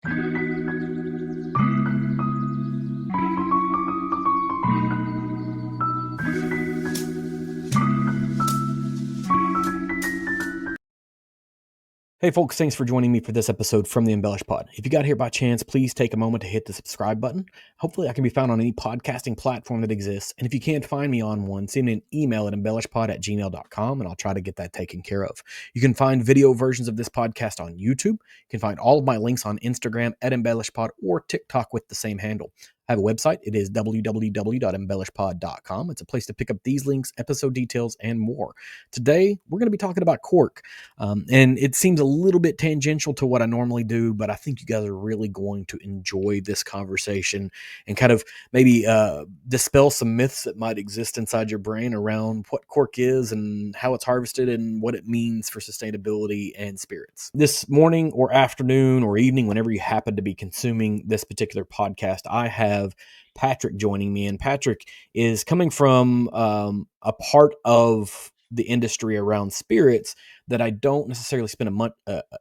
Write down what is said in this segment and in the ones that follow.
Hey folks, thanks for joining me for this episode from the EmbellishPod. If you got here by chance, please take a moment to hit the subscribe button. Hopefully I can be found on any podcasting platform that exists. And if you can't find me on one, send me an email at embellishpod@gmail.com and I'll try to get that taken care of. You can find video versions of this podcast on YouTube. You can find all of my links on Instagram at EmbellishPod or TikTok with the same handle. I have a website. It is www.embellishpod.com. It's a place to pick up these links, episode details, and more. Today, we're going to be talking about cork. And it seems a little bit tangential to what I normally do, but I think you guys are really going to enjoy this conversation and kind of maybe dispel some myths that might exist inside your brain around what cork is and how it's harvested and what it means for sustainability and spirits. This morning or afternoon or evening, whenever you happen to be consuming this particular podcast, I have Patrick joining me, and Patrick is coming from a part of the industry around spirits that I don't necessarily spend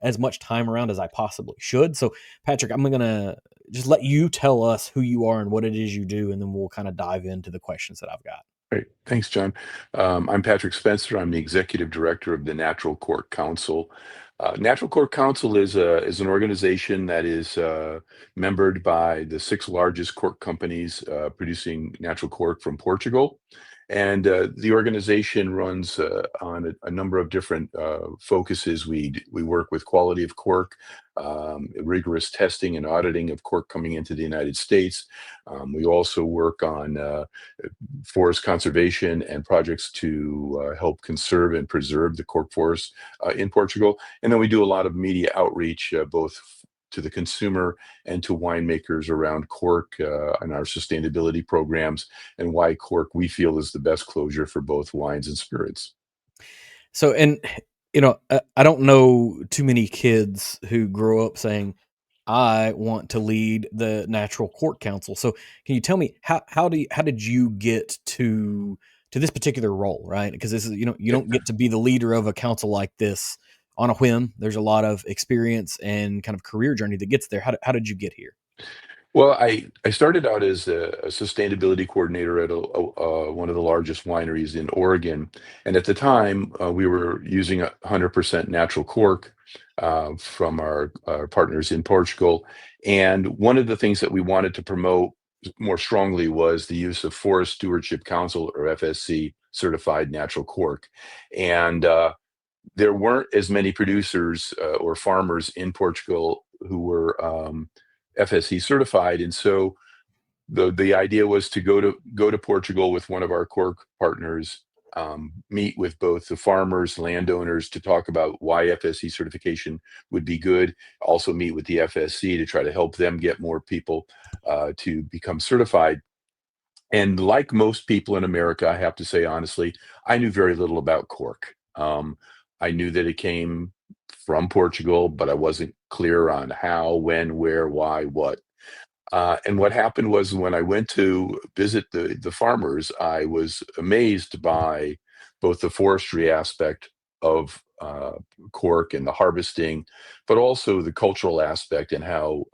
as much time around as I possibly should. So, Patrick, I'm going to just let you tell us who you are and what it is you do, and then we'll kind of dive into the questions that I've got. Great. Thanks, John. I'm Patrick Spencer. I'm the executive director of the Natural Cork Council. Natural Cork Council is an organization that is membered by the six largest cork companies producing natural cork from Portugal. And the organization runs on a number of different focuses. We work with quality of cork, rigorous testing and auditing of cork coming into the United States. We also work on forest conservation and projects to help conserve and preserve the cork forest in Portugal. And then we do a lot of media outreach, both to the consumer and to winemakers around cork and our sustainability programs, and why cork we feel is the best closure for both wines and spirits. So, and I don't know too many kids who grow up saying, I want to lead the Natural Cork Council. So can you tell me how did you get to this particular role, right? Because this is, you don't get to be the leader of a council like this on a whim. There's a lot of experience and kind of career journey that gets there. How did you get here? Well, I started out as a sustainability coordinator at one of the largest wineries in Oregon, and at the time we were using 100% natural cork from our partners in Portugal. And one of the things that we wanted to promote more strongly was the use of Forest Stewardship Council, or FSC certified natural cork. And there weren't as many producers or farmers in Portugal who were FSC certified, and so the idea was to go to Portugal with one of our cork partners, meet with both the farmers, landowners to talk about why FSC certification would be good. Also meet with the FSC to try to help them get more people to become certified. And like most people in America, I have to say honestly, I knew very little about cork. I knew that it came from Portugal, but I wasn't clear on how, when, where, why, what. And what happened was, when I went to visit the farmers, I was amazed by both the forestry aspect of cork and the harvesting, but also the cultural aspect and how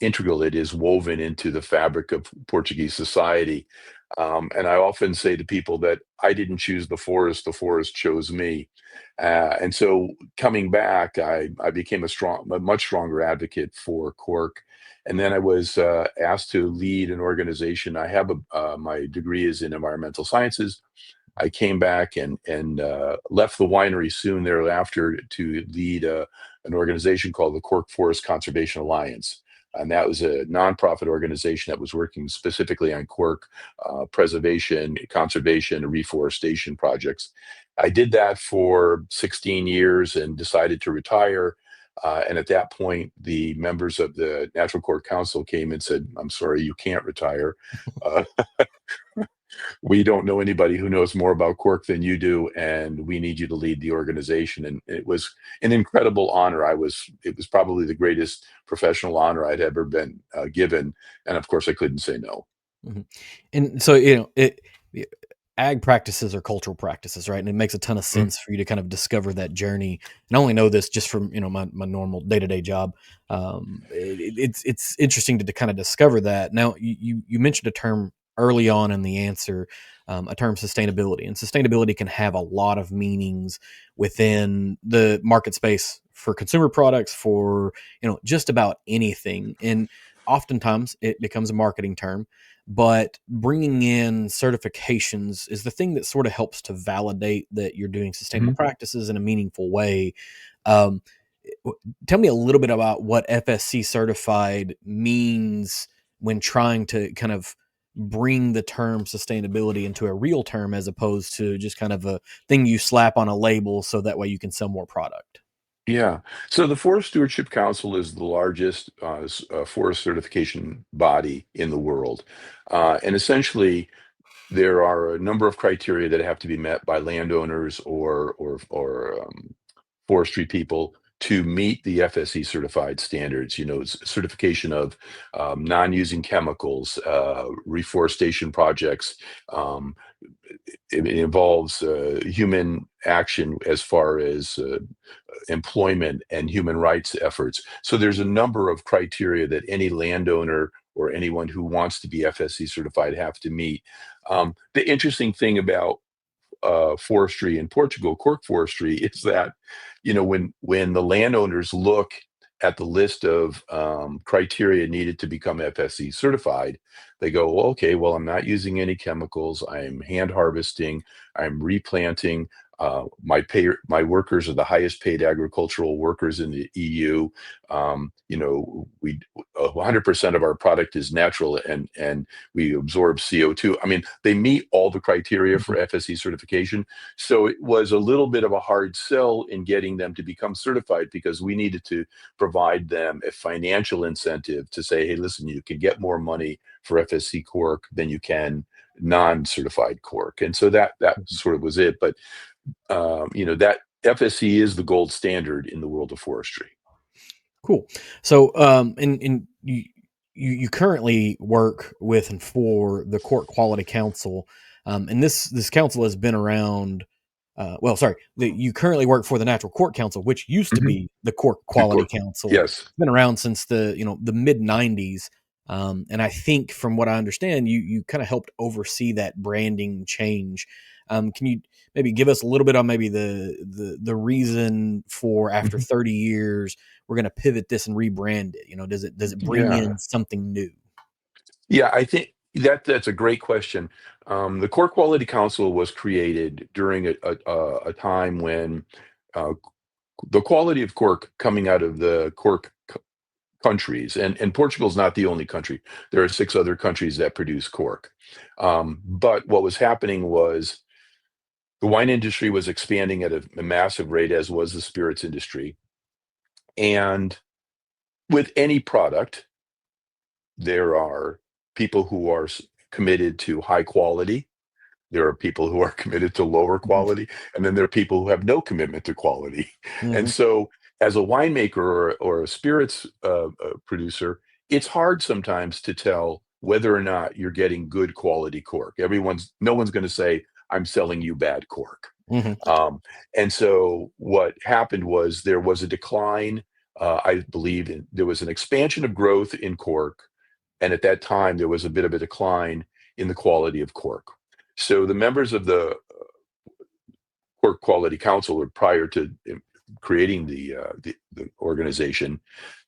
integral it is woven into the fabric of Portuguese society. And I often say to people that I didn't choose the forest chose me. And so coming back, I became a much stronger advocate for cork. And then I was asked to lead an organization. I have my degree is in environmental sciences. I came back and left the winery soon thereafter to lead an organization called the Cork Forest Conservation Alliance. And that was a nonprofit organization that was working specifically on cork preservation, conservation, and reforestation projects. I did that for 16 years and decided to retire. And at that point, the members of the Natural Cork Council came and said, "I'm sorry, you can't retire. Uh, we don't know anybody who knows more about cork than you do, and we need you to lead the organization." And it was an incredible honor. It was probably the greatest professional honor I'd ever been given. And of course, I couldn't say no. Mhm. And so, ag practices or cultural practices, right? And it makes a ton of Mhm. sense for you to kind of discover that journey. And I only know this just from my normal day to day job. It's interesting to kind of discover that. Now you mentioned a term early on in the answer, a term sustainability, and sustainability can have a lot of meanings within the market space for consumer products, for just about anything, and oftentimes it becomes a marketing term, but bringing in certifications is the thing that sort of helps to validate that you're doing sustainable Mhm. practices in a meaningful way. Um, Tell me a little bit about what FSC certified means when trying to kind of bring the term sustainability into a real term as opposed to just kind of a thing you slap on a label so that way you can sell more product. Yeah. So the Forest Stewardship Council is the largest forest certification body in the world. And essentially, there are a number of criteria that have to be met by landowners or forestry people to meet the FSC certified standards. Certification of non-using chemicals, reforestation projects. Um, it involves human action as far as employment and human rights efforts. So there's a number of criteria that any landowner or anyone who wants to be FSC certified have to meet. The interesting thing about forestry in Portugal, cork forestry, is that when the landowners look at the list of criteria needed to become FSC certified, they go, well, okay, well, I'm not using any chemicals. I'm hand harvesting. I'm replanting. My workers are the highest paid agricultural workers in the EU. We 100% of our product is natural and we absorb CO2. I mean, they meet all the criteria for Mhm. FSC certification. So it was a little bit of a hard sell in getting them to become certified because we needed to provide them a financial incentive to say, hey, listen, you can get more money for FSC cork than you can non-certified cork. And so that Mhm. sort of was it. But that FSC is the gold standard in the world of forestry. Cool. So, and you currently work with and for the Court Quality Council, and this council has been around. Well, sorry, you currently work for the Natural Cork Council, which used to Mhm. be the Court The Quality cork, Council. yes. It's been around since the mid '90s, and I think from what I understand, you kind of helped oversee that branding change. Can you maybe give us a little bit on maybe the reason for after Mhm. 30 years we're going to pivot this and rebrand it? Does it bring Yeah. in something new? Yeah, I think that's a great question. The Cork Quality Council was created during a time when uh, the quality of cork coming out of the cork countries, and Portugal's not the only country. There are 6 other countries that produce cork. But what was happening was the wine industry was expanding at a massive rate, as was the spirits industry. And with any product, there are people who are committed to high quality. There are people who are committed to lower Mhm. quality, and then there are people who have no commitment to quality. And Mhm. so, as a winemaker or a spirits producer, it's hard sometimes to tell whether or not you're getting good quality cork. No one's going to say, "I'm selling you bad cork." Mhm. Um, and so, what happened was there was a decline. I believe there was an expansion of growth in cork, and at that time, there was a bit of a decline in the quality of cork. So the members of the Cork Quality Council, or prior to creating the organization,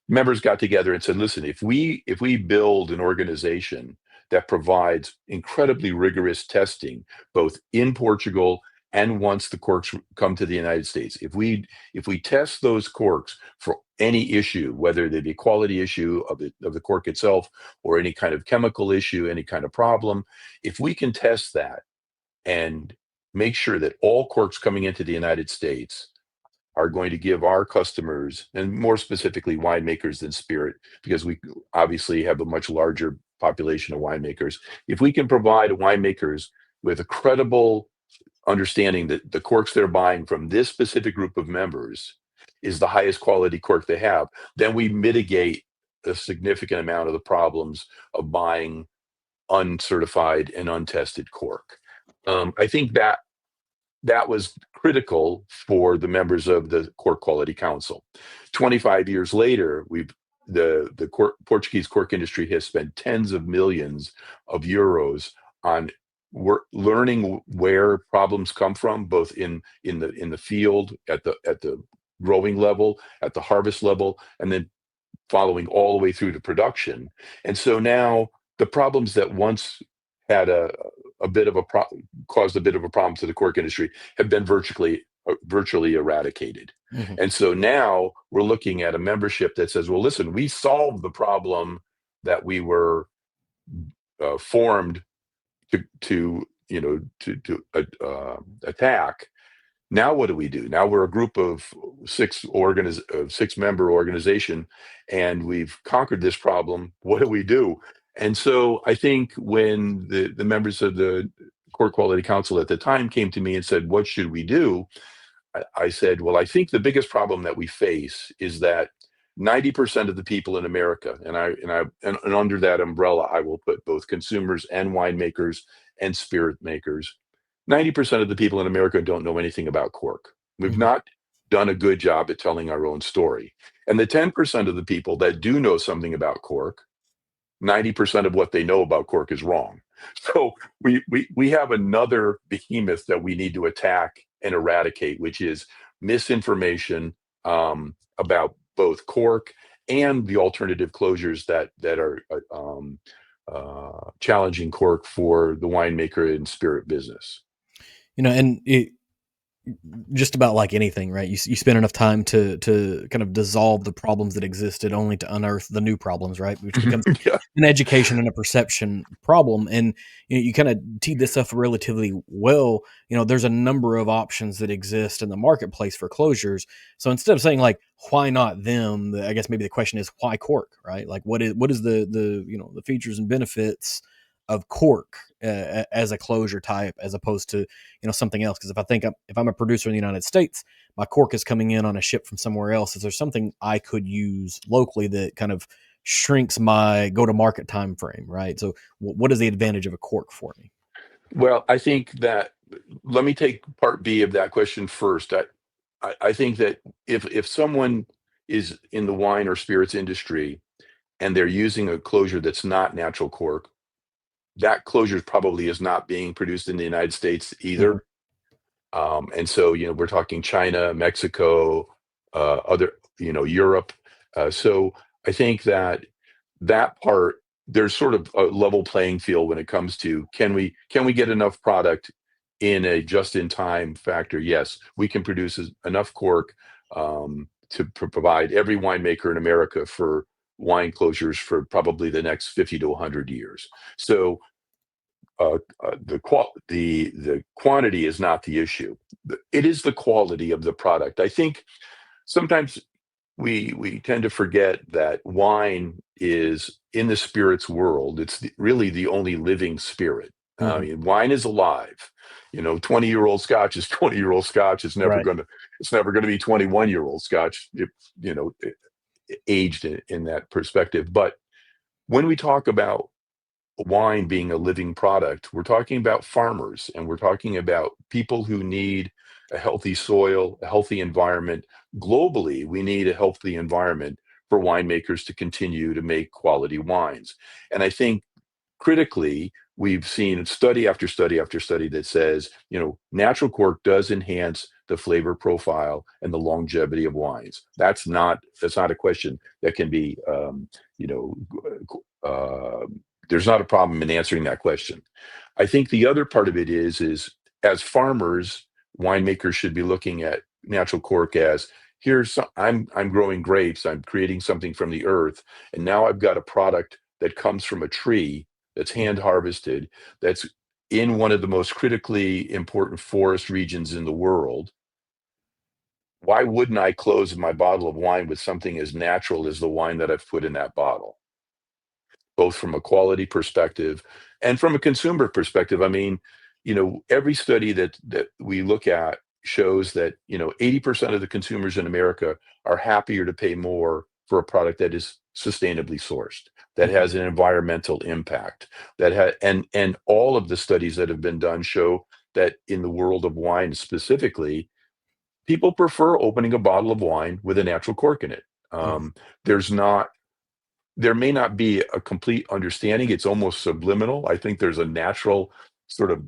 members got together and said, "Listen, if we build an organization that provides incredibly rigorous testing, both in Portugal and once the corks come to the United States, if we test those corks for any issue, whether they be quality issue of the cork itself or any kind of chemical issue, any kind of problem, if we can test that and make sure that all corks coming into the United States are going to give our customers, and more specifically winemakers than spirit, because we obviously have a much larger population of winemakers. If we can provide winemakers with a credible understanding that the corks they're buying from this specific group of members is the highest quality cork they have, then we mitigate a significant amount of the problems of buying uncertified and untested cork. I think that was critical for the members of the Cork Quality Council. 25 years later, Portuguese cork industry has spent tens of millions of euros on learning where problems come from, both in the field, at the growing level, at the harvest level, and then following all the way through to production. And so now the problems that once had a bit of a caused a bit of a problem to the cork industry have been virtually eradicated. Mhm. And so now we're looking at a membership that says, well, listen, we solved the problem that we were formed to attack. Now what do we do? Now we're a group of six-member organization, and we've conquered this problem. What do we do? And so I think when the members of the Cork Quality Council at the time came to me and said, "What should we do?" I said, "Well, I think the biggest problem that we face is that 90% of the people in America, and under that umbrella, I will put both consumers and winemakers and spirit makers. 90% of the people in America don't know anything about cork. We've Mhm. not done a good job at telling our own story. And the 10% of the people that do know something about cork, 90% of what they know about cork is wrong. So we have another behemoth that we need to attack and eradicate, which is misinformation about both cork and the alternative closures that are challenging cork for the winemaker and spirit business." And just about like anything, right? You spend enough time to kind of dissolve the problems that existed, only to unearth the new problems, right? Which becomes Yeah. an education and a perception problem. And you kind of teed this up relatively well. There's a number of options that exist in the marketplace for closures. So instead of saying like why not them, I guess maybe the question is why cork, right? Like what is the features and benefits of cork as a closure type, as opposed to something else. Because if I'm a producer in the United States, my cork is coming in on a ship from somewhere else. Is there something I could use locally that kind of shrinks my go to market time frame, right? So what is the advantage of a cork for me? Well, I think that let me take part B of that question first. I think that if someone is in the wine or spirits industry and they're using a closure that's not natural cork, that closure probably is not being produced in the United States Mhm. either. And so, we're talking China, Mexico, other, Europe. So I think that part, there's sort of a level playing field when it comes to can we get enough product in a just in time factor? Yes, we can produce enough cork to provide every winemaker in America for wine closures for probably the next 50 to 100 years. So the quantity is not the issue. It is the quality of the product. I think sometimes we tend to forget that wine is in the spirits world. It's really the only living spirit. I Mhm. mean, wine is alive. 20-year-old Scotch is 20-year-old Scotch. Right. It's never gonna be 21-year-old Scotch. If aged in that perspective. But when we talk about wine being a living product, we're talking about farmers and we're talking about people who need a healthy soil, a healthy environment. Globally, we need a healthy environment for winemakers to continue to make quality wines. And I think critically, we've seen study after study after study that says, natural cork does enhance the flavor profile and the longevity of wines. That's not a question that can be, you know, uh, there's not a problem in answering that question. I think the other part of it is as farmers, winemakers should be looking at natural cork as I'm growing grapes, I'm creating something from the earth, and now I've got a product that comes from a tree that's hand Mhm. harvested, that's in one of the most critically important forest regions in the world. Why wouldn't I close my bottle of wine with something as natural as the wine that I've put in that bottle? Both from a quality perspective and from a consumer perspective. I mean, every study that we look at shows that 80% of the consumers in America are happier to pay more for a product that is sustainably sourced. that Mhm. has an environmental impact, and all of the studies that have been done show that in the world of wine specifically, people prefer opening a bottle of wine with a natural cork in it. Mhm. There's not there may not be a complete understanding. It's almost subliminal. I think there's a natural sort of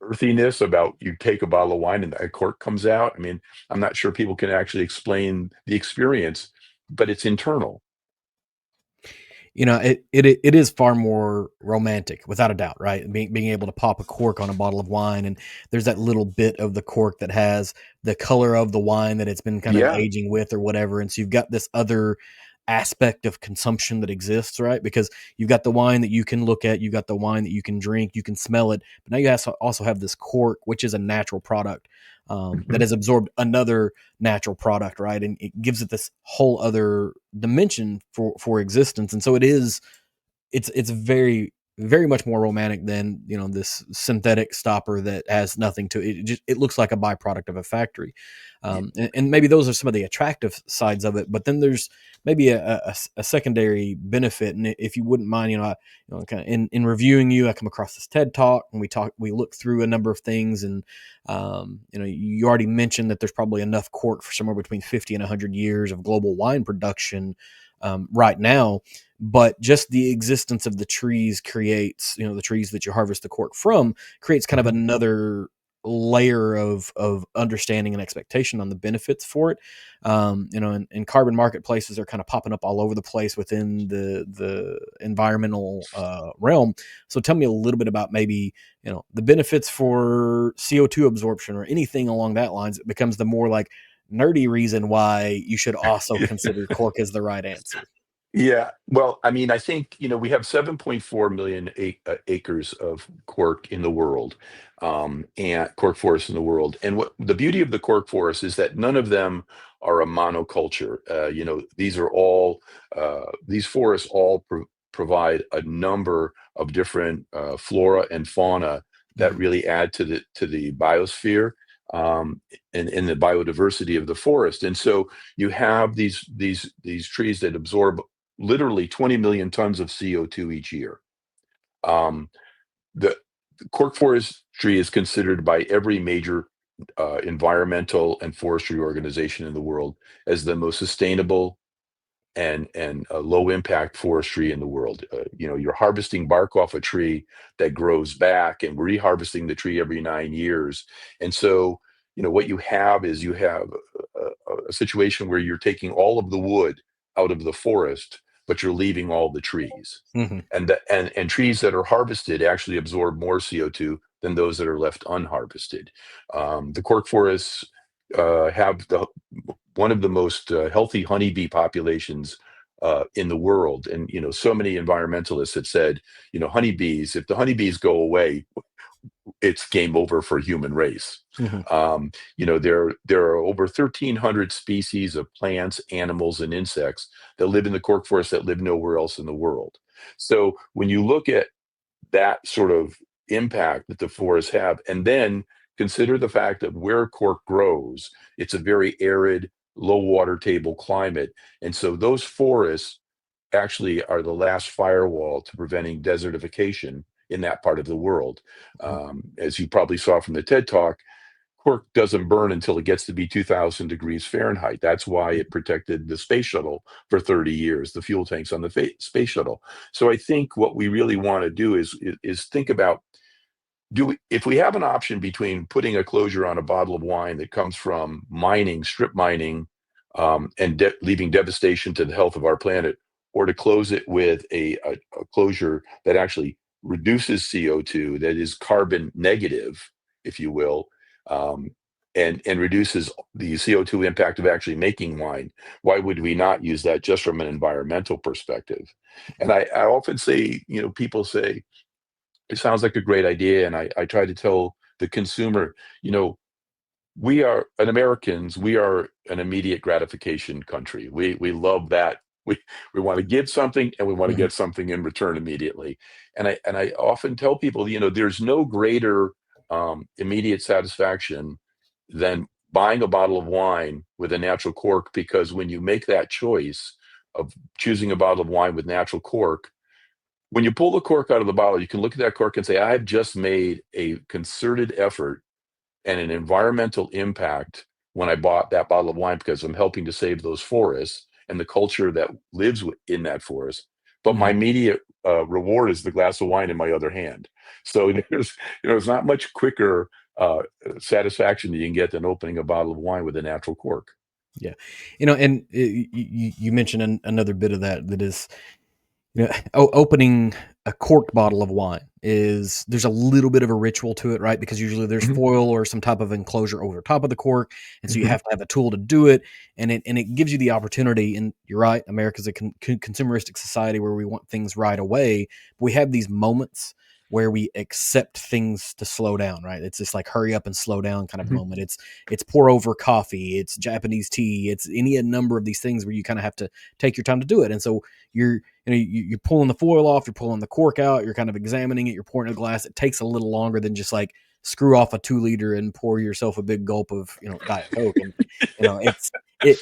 earthiness about you take a bottle of wine and a cork comes out. I mean, I'm not sure people can actually explain the experience, but it's internal. It is far more romantic, without a doubt, right? Being able to pop a cork on a bottle of wine, and there's that little bit of the cork that has the color of the wine that it's been kind of Yeah. aging with or whatever, and so you've got this other aspect of consumption that exists, right? Because you've got the wine that you can look at, you've got the wine that you can drink, you can smell it, but now you also have this cork, which is a natural product that Mhm. has absorbed another natural product, right? And it gives it this whole other dimension for existence. And so it's very much more romantic than this synthetic stopper that has nothing to it. It looks like a byproduct of a factory, and maybe those are some of the attractive sides of it. But then there's maybe a secondary benefit. And if you wouldn't mind, kind of in reviewing you, I come across this TED talk and we look through a number of things, and you already mentioned that there's probably enough cork for somewhere between 50 and 100 years of global wine production right now. But just the existence of the trees creates, the trees that you harvest the cork from, creates kind of Mhm. another layer of understanding and expectation on the benefits for it. And carbon marketplaces are kind of popping up all over the place within the environmental realm. So tell me a little bit about maybe the benefits for CO2 absorption or anything along that lines. It becomes the more like nerdy reason why you should also consider cork as the right answer. Yeah. Well, I mean, I think, we have 7.4 million acres of cork in the world, and cork forests in the world. And what the beauty of the cork forest is that none of them are a monoculture. These forests all provide a number of different flora and fauna that Mhm. really add to the biosphere, and the biodiversity of the forest. And so you have these trees that absorb literally 20 million tons of CO2 each year. Um, the cork forestry is considered by every major environmental and forestry organization in the world as the most sustainable and low impact forestry in the world. You're harvesting bark off a tree that grows back, and we're reharvesting the tree every 9 years. And so, what you have is you have a situation where you're taking all of the wood out of the forest, but you're leaving all the trees. Mhm. And trees that are harvested actually absorb more CO2 than those that are left unharvested. The cork forests have one of the most healthy honeybee populations in the world. And so many environmentalists have said, honeybees. If the honeybees go away, it's game over for human race. Mhm. There are over 1,300 species of plants, animals, and insects that live in the cork forest that live nowhere else in the world. So when you look at that sort of impact that the forests have, and then consider the fact that where cork grows, it's a very arid, low water table climate. And so those forests actually are the last firewall to preventing desertification in that part of the world. Mhm. As you probably saw from the TED Talk, cork doesn't burn until it gets to be 2,000 degrees Fahrenheit. That's why it protected the space shuttle for 30 years, the fuel tanks on the space shuttle. So I think what we really want to do is think about, if we have an option between putting a closure on a bottle of wine that comes from mining, strip mining, and leaving devastation to the health of our planet, or to close it with a closure that actually reduces CO2, that is carbon negative, if you will, um, and reduces the CO2 impact of actually making wine. Why would we not use that just from an environmental perspective? And I often say, people say, it sounds like a great idea. And I try to tell the consumer, you know, we are an immediate gratification country. We love that. We want to give something and we want to Mhm. get something in return immediately. And I often tell people, there's no greater immediate satisfaction than buying a bottle of wine with a natural cork, because when you make that choice of choosing a bottle of wine with natural cork, when you pull the cork out of the bottle, you can look at that cork and say, I've just made a concerted effort and an environmental impact when I bought that bottle of wine because I'm helping to save those forests and the culture that lives in that forest. But my Mhm. immediate reward is the glass of wine in my other hand. So there's not much quicker satisfaction that you can get than opening a bottle of wine with a natural cork. Yeah. And you mentioned another bit of that is, opening a corked bottle of wine is there's a little bit of a ritual to it, right? Because usually there's Mhm, foil or some type of enclosure over top of the cork, and so you mhm, have to have a tool to do it, and it gives you the opportunity. And you're right, America's a consumeristic society where we want things right away. But we have these moments where we accept things to slow down, right? It's just like hurry up and slow down kind of mhm. moment. It's pour over coffee, it's Japanese tea, it's any a number of these things where you kind of have to take your time to do it. And so you're you're pulling the foil off, you're pulling the cork out, you're kind of examining it, you're pouring it in a glass. It takes a little longer than just like screw off a 2 liter and pour yourself a big gulp of Diet Coke. And it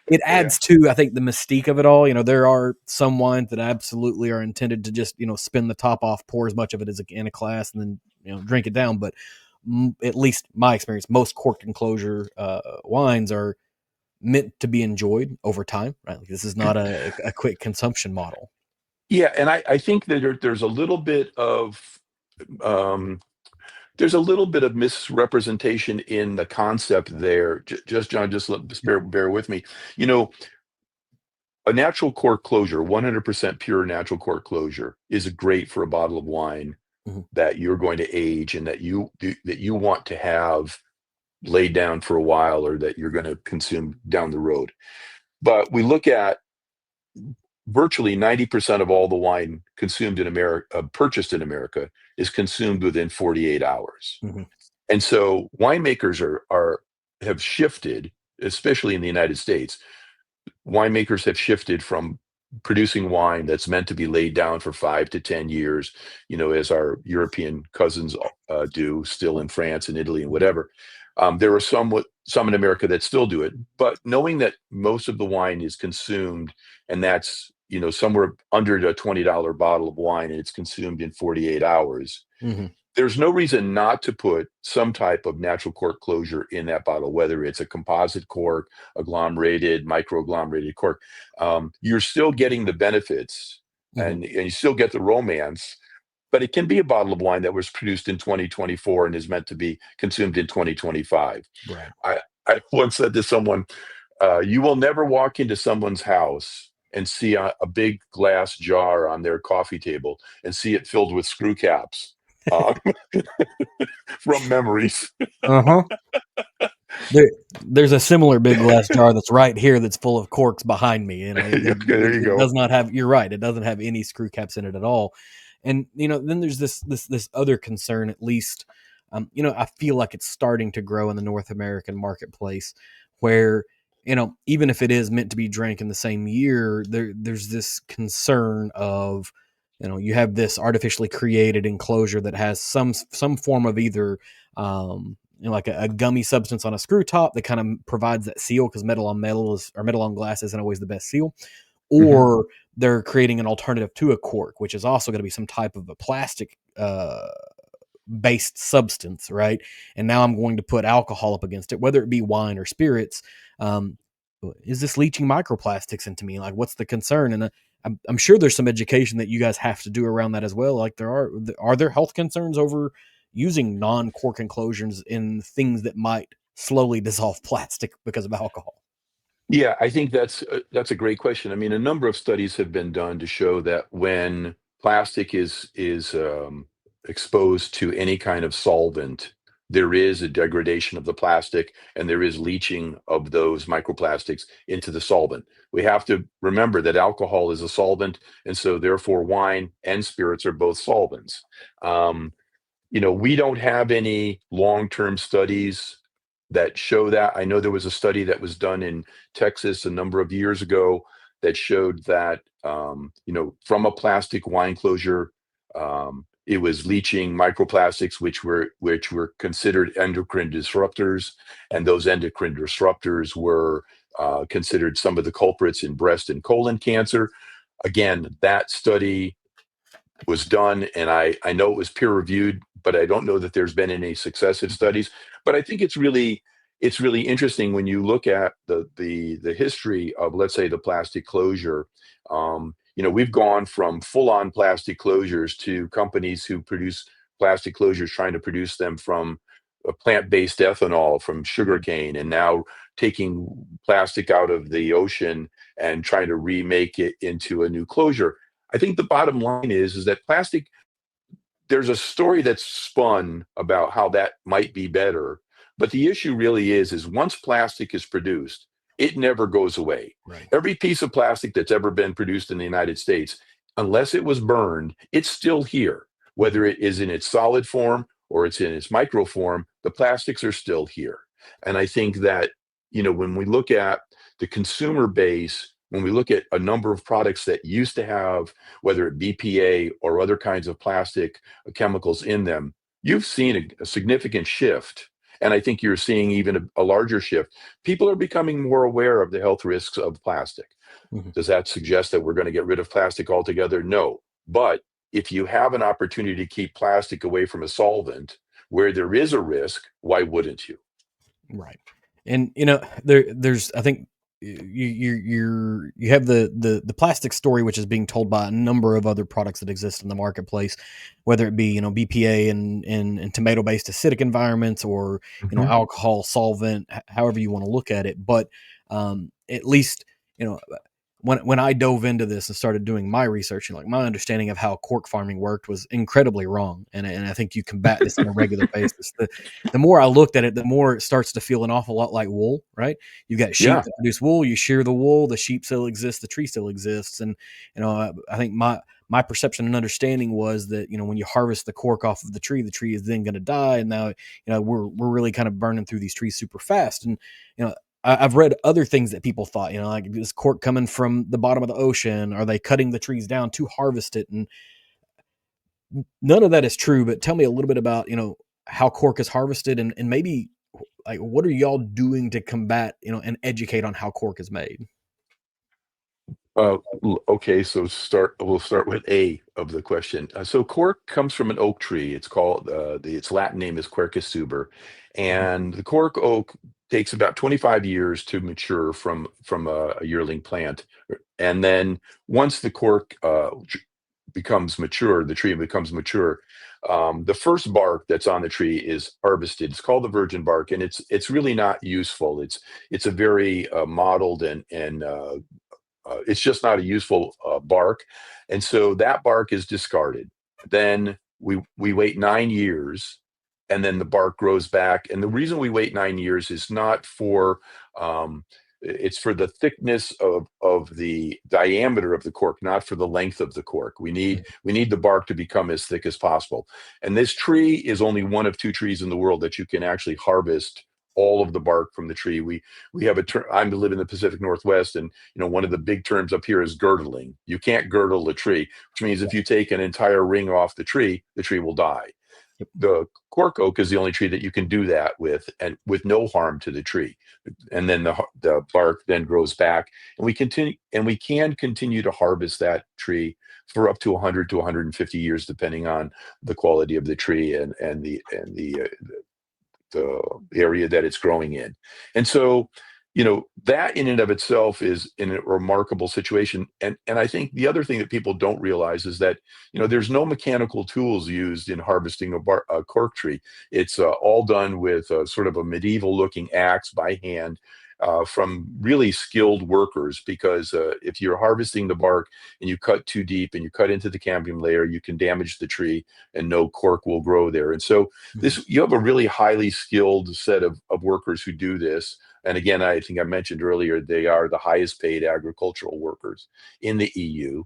it Yeah. adds to, I think, the mystique of it all. There are some wines that absolutely are intended to just spin the top off, pour as much of it as in a glass, and then drink it down. But at least my experience, most corked enclosure wines are meant to be enjoyed over time, right? Like, this is not a quick consumption model. Yeah, and I think that there's a little bit of um, misrepresentation in the concept there. Just John, just bear with me. You know, a natural cork closure, 100% pure natural cork closure, is great for a bottle of wine Mhm. that you're going to age and that you want to have laid down for a while or that you're going to consume down the road. But we look at virtually 90% of all the wine consumed in America, purchased in America, is consumed within 48 hours. Mhm. And so winemakers are have shifted, especially in the United States. Winemakers have shifted from producing wine that's meant to be laid down for 5 to 10 years, as our European cousins do, still in France and Italy and whatever. There are some in America that still do it, but knowing that most of the wine is consumed, and that's somewhere under a $20 bottle of wine, and it's consumed in 48 hours, Mhm. there's no reason not to put some type of natural cork closure in that bottle, whether it's a composite cork, agglomerated, micro-agglomerated cork. You're still getting the benefits Mhm. and you still get the romance, but it can be a bottle of wine that was produced in 2024 and is meant to be consumed in 2025. Right. I, I once said to someone, you will never walk into someone's house and see a big glass jar on their coffee table and see it filled with screw caps. Uh, from memories. Uh-huh. There, there's a similar big glass jar that's right here that's full of corks behind me. Okay, there you It go. does not have. You're right. It doesn't have any screw caps in it at all. And then there's this other concern. At least, I feel like it's starting to grow in the North American marketplace, where even if it is meant to be drank in the same year, there's this concern of you have this artificially created enclosure that has some form of either like a gummy substance on a screw top that kind of provides that seal, because metal on metal is or metal on glass isn't always the best seal. Mhm. Or they're creating an alternative to a cork, which is also going to be some type of a plastic based substance, right? And now I'm going to put alcohol up against it, whether it be wine or spirits. Um, is this leaching microplastics into me? Like, what's the concern? And I'm sure there's some education that you guys have to do around that as well. Like, are there health concerns over using non cork enclosures in things that might slowly dissolve plastic because of alcohol? Yeah, I think that's a great question. I mean, a number of studies have been done to show that when plastic is exposed to any kind of solvent, there is a degradation of the plastic and there is leaching of those microplastics into the solvent. We have to remember that alcohol is a solvent, and so therefore wine and spirits are both solvents. Um, we don't have any long-term studies that show that. I know there was a study that was done in Texas a number of years ago that showed that, from a plastic wine closure, it was leaching microplastics, which were considered endocrine disruptors, and those endocrine disruptors were considered some of the culprits in breast and colon cancer. Again, that study was done, and I know it was peer reviewed, but I don't know that there's been any successive Mhm. studies. But I think it's really interesting when you look at the history of, let's say, the plastic closure. We've gone from full on plastic closures to companies who produce plastic closures trying to produce them from a plant-based ethanol from Mhm. sugarcane, and now taking plastic out of the ocean and trying to remake it into a new closure. I think the bottom line is that plastic, there's a story that's spun about how that might be better, but the issue really is once plastic is produced, it never goes away. Right. Every piece of plastic that's ever been produced in the United States, unless it was burned, it's still here. Whether Mhm. it is in its solid form or it's in its micro form, the plastics are still here. And I think that, when we look at the consumer base, when we look at a number of products that used to have, whether it BPA or other kinds of plastic chemicals in them, you've seen a significant shift. And I think you're seeing even a larger shift. People are becoming more aware of the health risks of plastic. Mhm. Does that suggest that we're going to get rid of plastic altogether? No. But if you have an opportunity to keep plastic away from a solvent where there is a risk, why wouldn't you? Right. And there's I think you have the plastic story, which is being told by a number of other products that exist in the marketplace, whether it be BPA and tomato based acidic environments, or Mhm. alcohol solvent, however you want to look at it. But at least you know when I dove into this and started doing my research, and like my understanding of how cork farming worked was incredibly wrong. And I think you combat this on a regular basis. The more I looked at it, the more it starts to feel an awful lot like wool, right? You've got sheep Yeah. that produce wool, you shear the wool, the sheep still exists, the tree still exists. And I think my perception and understanding was that when you harvest the cork off of the tree is then going to die, and now we're really kind of burning through these trees super fast. And you know I've read other things that people thought, like, is cork coming from the bottom of the ocean? Are they cutting the trees down to harvest it? And none of that is true. But tell me a little bit about, how cork is harvested, and maybe like what are y'all doing to combat, and educate on how cork is made? Okay, so we'll start with A of the question. So cork comes from an oak tree. It's called its Latin name is Quercus suber, Mhm. and the cork oak takes about 25 years to mature from a yearling plant. And then once the cork becomes mature, the tree becomes mature. The first bark that's on the tree is harvested. It's called the virgin bark, and it's really not useful. It's a very mottled and it's just not a useful bark, and so that bark is discarded. Then we wait 9 years, and then the bark grows back. And the reason we wait 9 years is not for it's for the thickness of the diameter of the cork, not for the length of the cork. We need the bark to become as thick as possible. And this tree is only one of two trees in the world that you can actually harvest all of the bark from the tree. We have a term. I live in the Pacific Northwest, and one of the big terms up here is girdling. You can't girdle a tree, which means if you take an entire ring off the tree will die. Yep. The cork oak is the only tree that you can do that with, and with no harm to the tree. And then the bark then grows back, and we can continue to harvest that tree for up to 100 to 150 years, depending on the quality of the tree and the area that it's growing in. And so, that in and of itself is in a remarkable situation. And I think the other thing that people don't realize is that, there's no mechanical tools used in harvesting a cork tree. It's all done with sort of a medieval looking axe by hand. From really skilled workers, because if you're harvesting the bark and you cut too deep and you cut into the cambium layer, you can damage the tree and no cork will grow there. And so Mhm. this you have a really highly skilled set of workers who do this. And again, I think I mentioned earlier, they are the highest paid agricultural workers in the EU.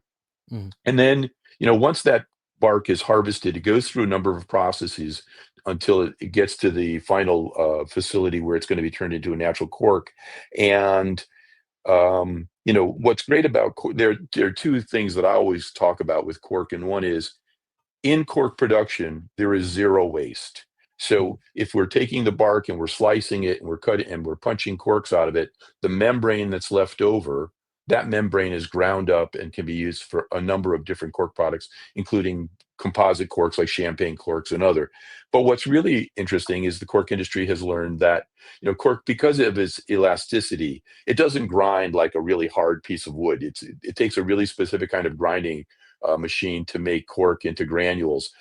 Mhm. And then, once that bark is harvested, it goes through a number of processes until it gets to the final facility where it's going to be turned into a natural cork. And what's great about there are two things that I always talk about with cork, and one is in cork production, there is zero waste. Mhm. So if we're taking the bark and we're slicing it and we're cutting and we're punching corks out of it, the membrane that's left over that membrane is ground up and can be used for a number of different cork products, including composite corks like champagne corks and other. But what's really interesting is the cork industry has learned that, cork, because of its elasticity, it doesn't grind like a really hard piece of wood. It takes a really specific kind of grinding machine to make cork into granules,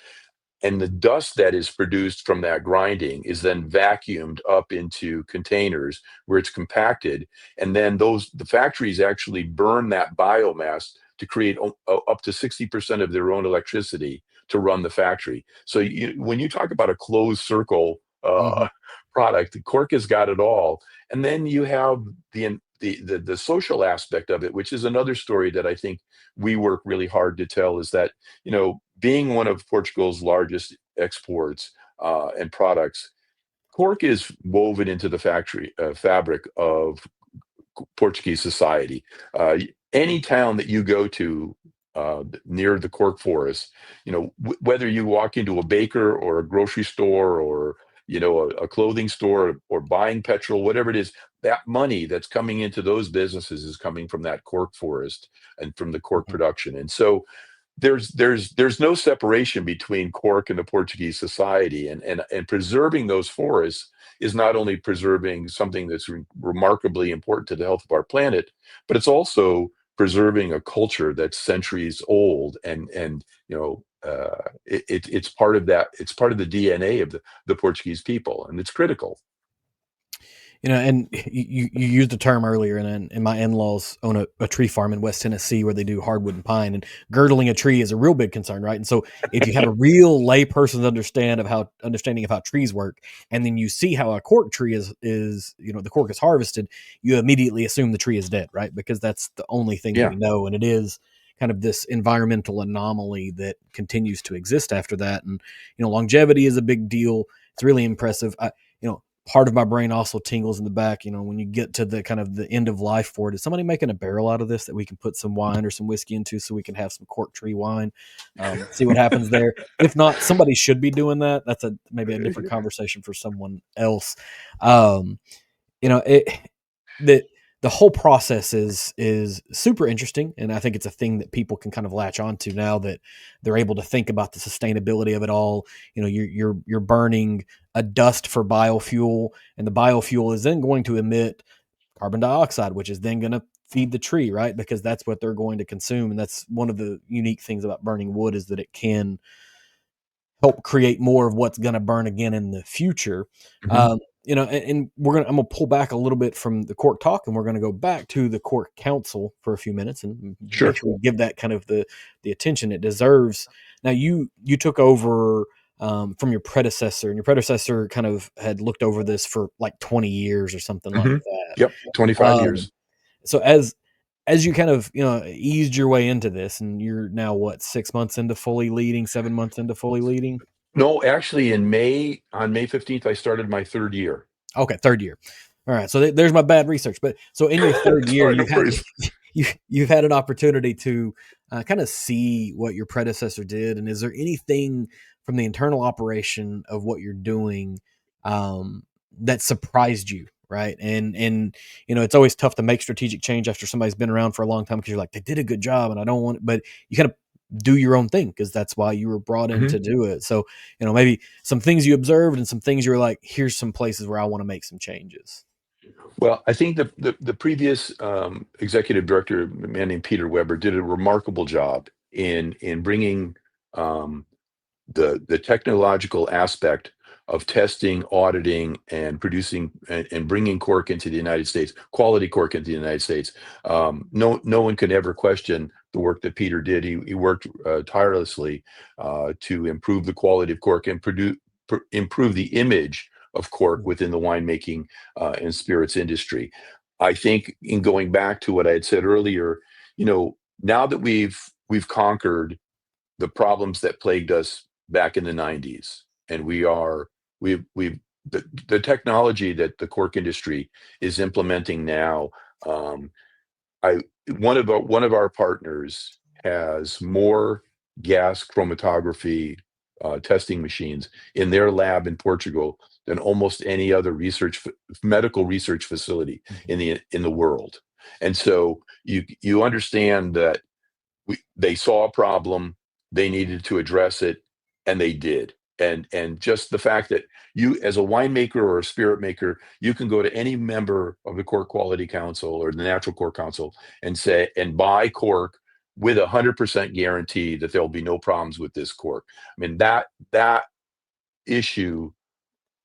and the dust that is produced from that grinding is then vacuumed up into containers where it's compacted, and then the factories actually burn that biomass to create up to 60% of their own electricity to run the factory. So when you talk about a closed circle Hmm. product, cork has got it all. And then you have the social aspect of it, which is another story that I think we work really hard to tell, is that, being one of Portugal's largest exports and products, cork is woven into the factory fabric of Portuguese society. Any town that you go to near the cork forest, whether you walk into a baker or a grocery store or a clothing store or buying petrol, whatever it is, that money that's coming into those businesses is coming from that cork forest and from the cork Hmm. production. And so there's no separation between Cork and the Portuguese society, and preserving those forests is not only preserving something that's remarkably important to the health of our planet, but it's also preserving a culture that's centuries old, and it's part of that. It's part of the DNA of the Portuguese people, and it's critical. And you used a term earlier, and my in-laws own a tree farm in West Tennessee where they do hardwood and pine, and girdling a tree is a real big concern, right? And so if you have a real layperson's understanding of how trees work, and then you see how a cork tree is the cork is harvested, you immediately assume the tree is dead, right? Because that's the only thing that Yeah. we know, and it is kind of this environmental anomaly that continues to exist after that. And longevity is a big deal. It's really impressive. Part of my brain also tingles in the back, when you get to the kind of the end of life for it. Is somebody making a barrel out of this that we can put some wine or some whiskey into so we can have some cork tree wine? See what happens there. If not, somebody should be doing that. That's maybe a different conversation for someone else. Um, it the the whole process is super interesting, and I think it's a thing that people can kind of latch onto now that they're able to think about the sustainability of it all. You're burning a dust for biofuel, and the biofuel is then going to emit carbon dioxide, which is then going to feed the tree, right? Because that's what they're going to consume, and that's one of the unique things about burning wood, is that it can help create more of what's going to burn again in the future. Mhm. And I'm gonna pull back a little bit from the Cork talk, and we're gonna go back to the Cork Council for a few minutes and make Sure. sure we give that kind of the attention it deserves. Now, you took over from your predecessor, and your predecessor kind of had looked over this for like 20 years or something like Hmm. that. Yep. 25 Um, years. so as you kind of eased your way into this, and you're now what, 6 months into fully leading, 7 months into fully leading. No, actually, on May 15th, I started my third year. Okay, third year. All right, so there's my bad research. But so in your third It's year, fine, no worries. you've had an opportunity to kind of see what your predecessor did, and is there anything from the internal operation of what you're doing um, that surprised you? Right, and it's always tough to make strategic change after somebody's been around for a long time, because you're like, they did a good job, and I don't want, but you kind of do your own thing because that's why you were brought in to Mhm. do it. So maybe some things you observed and some things you were like, here's some places where I want to make some changes. Well, I think the previous executive director, a man named Peter Weber, did a remarkable job in bringing um, the technological aspect of testing, auditing, and producing and bringing cork into the United States, quality cork into the United States. No one can ever question the work that Peter did. He worked tirelessly to improve the quality of cork and improve the image of cork Mhm. within the winemaking and spirits industry. I think, in going back to what I had said earlier, now that we've conquered the problems that plagued us back in the 90s, and we've the technology that the cork industry is implementing now. um, I one of our partners has more gas chromatography testing machines in their lab in Portugal than almost any other medical research facility Mhm. in the world. And so you understand that they saw a problem, they needed to address it, and they did. And just the fact that you, as a winemaker or a spirit maker, you can go to any member of the Cork Quality Council or the Natural Cork Council and say and buy cork with 100% guarantee that there'll be no problems with this cork. I mean, that issue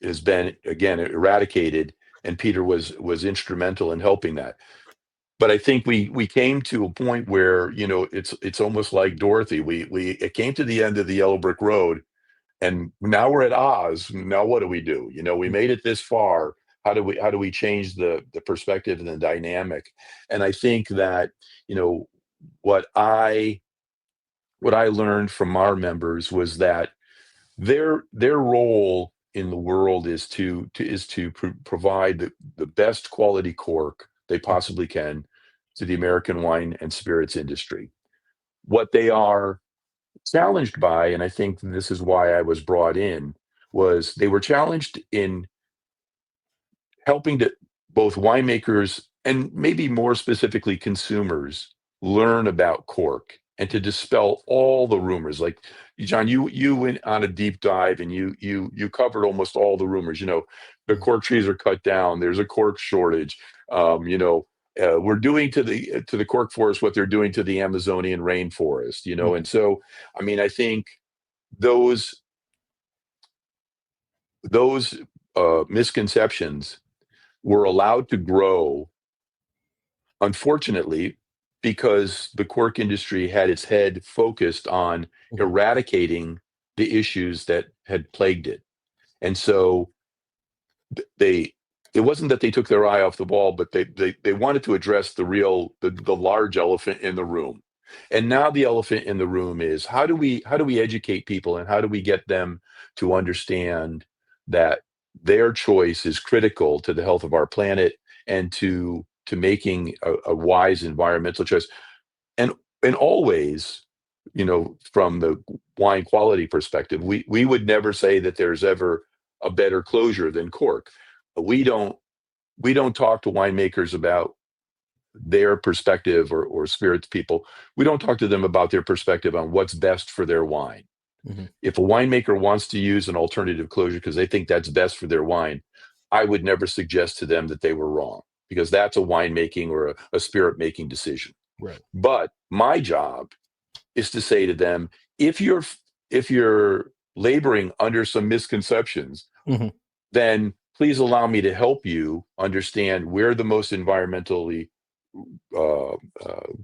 has been again eradicated, and Peter was instrumental in helping that. But I think we came to a point where, it's almost like Dorothy. We it came to the end of the yellow brick road, and now we're at Oz. Now what do we do? We made it this far. How do we change the perspective and the dynamic? And I think that, you know what I what I learned from our members was that their role in the world is to provide the best quality cork they possibly can to the American wine and spirits industry. What they are challenged by, and I think this is why I was brought in, was they were challenged in helping to both winemakers and maybe more specifically consumers learn about cork and to dispel all the rumors. Like, John, you went on a deep dive and you covered almost all the rumors. The cork trees are cut down, there's a cork shortage. We're doing to the cork forest what they're doing to the Amazonian rainforest. And so, I mean, I think those misconceptions were allowed to grow, unfortunately, because the cork industry had its head focused on eradicating the issues that had plagued it. And so they it wasn't that they took their eye off the ball, but they wanted to address the large elephant in the room. And now the elephant in the room is, how do we educate people, and how do we get them to understand that their choice is critical to the health of our planet and to making a wise environmental choice. And always, from the wine quality perspective, we would never say that there's ever a better closure than cork. We don't talk to winemakers about their perspective, or spirits people. We don't talk to them about their perspective on what's best for their wine. Mm-hmm. If a winemaker wants to use an alternative closure because they think that's best for their wine, I would never suggest to them that they were wrong, because that's a winemaking or a spirit making decision. Right. But my job is to say to them, if you're laboring under some misconceptions, Mm-hmm. then please allow me to help you understand where the most environmentally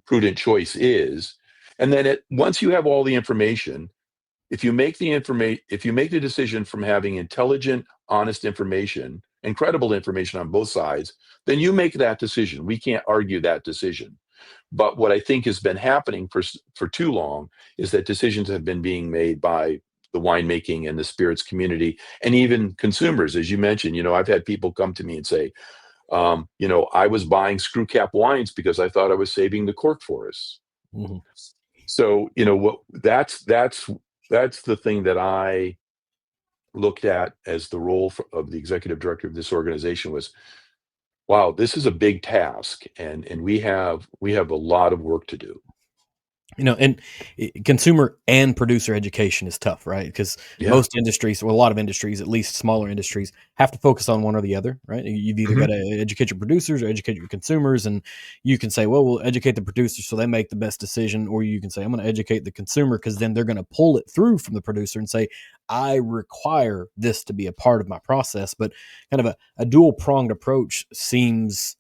prudent choice is. And then once you have all the information, if you make the decision from having intelligent, honest information and credible information on both sides, then you make that decision. We can't argue that decision. But what I think has been happening for too long is that decisions have been being made by the winemaking and the spirits community, and even consumers. As you mentioned, I've had people come to me and say, I was buying screw cap wines because I thought I was saving the cork forests. Mm-hmm. So, that's the thing that I looked at as the role of the executive director of this organization was, wow, this is a big task, and we have a lot of work to do. And consumer and producer education is tough, right? Because Yeah. most industries, well, a lot of industries, at least smaller industries, have to focus on one or the other, right? You've either got Mhm. to educate your producers or educate your consumers, and you can say, well, we'll educate the producers so they make the best decision, or you can say, I'm going to educate the consumer because then they're going to pull it through from the producer and say, I require this to be a part of my process. But kind of a dual pronged approach seems